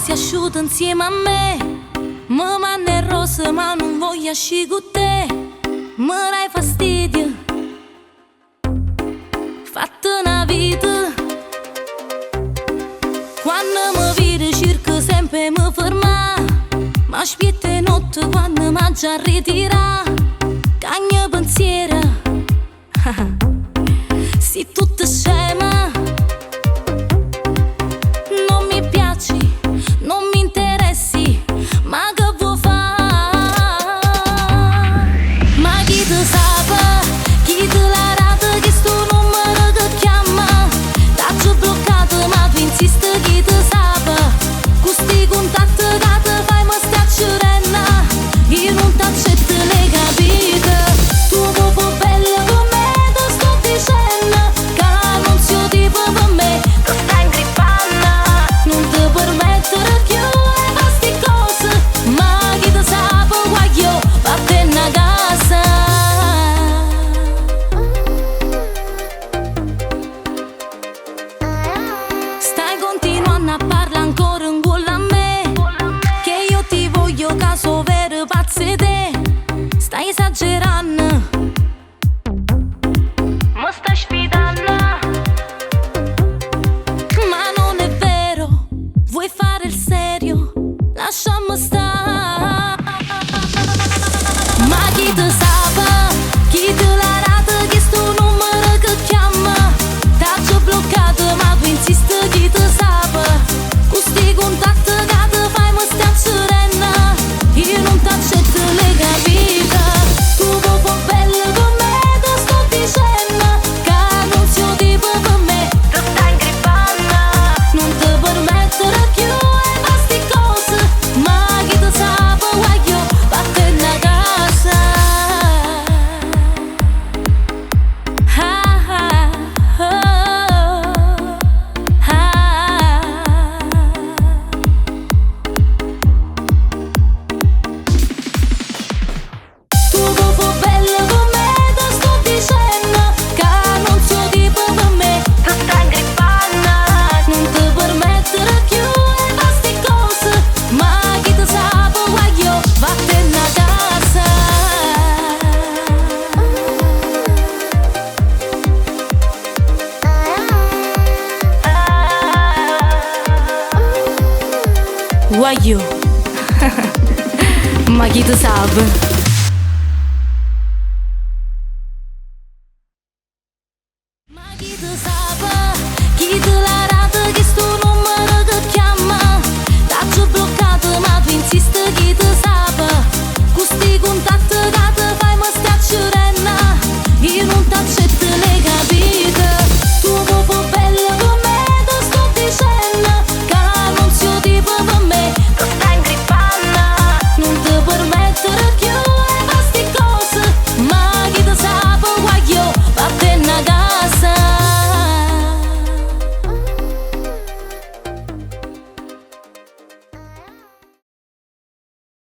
si asciuga insieme a me. Mă manne rosa ma non voglio uscire con te. Mi dai fastidio, fatta una vita. Quando mi vedi cerco sempre mi ferma. Ma spiette notte quando mi già ritira. Cagna pensiero, sei tutta scema. Non mi piaci, non mi interessi, ma che vuoi fare? Ma chi te sa, chi te la rata che sto numero che chiama? T'ho bloccato ma tu insisti chi te sa. Questi contatti che te fai mi schiaccerena. Io non t'accetto le capite. Tu proprio bella con me te sto dicendo. Che non sei tipo per me, che stai ingrippando. Non ti permettere più e fare sti cose. Ma chi te sa guaglio, vattene a casa. Stai continuando a parlare ancora in culo a me. Che io ti voglio caso vero pazze te. Stai esagerando, mi stai sfidando. Ma non è vero, vuoi fare il serio? Lasciamo stare. Ma chi te sa, chi te la rata che sto numero che chiama? T'ho bloccato ma tu insisti chi te sa. Questi contatti che te fai mi schiaccerena. Io non t'accetto le capite. Tu proprio bella con me te sto dicendo. Che non sei tipo per me, te stai ingrippando. Non ti permettere più e fare sti cose. Ma chi te sa guaglio, vattene a casa. Ah, ah, oh, ah. Tu proprio bella con me te sto dicendo. Che non sei tipo per me, te stai ingrippando. Non ti permettere più e fare sti cose. Ma chi te sa guaglio, vattene a casa. Guaglio, ma chi te sa?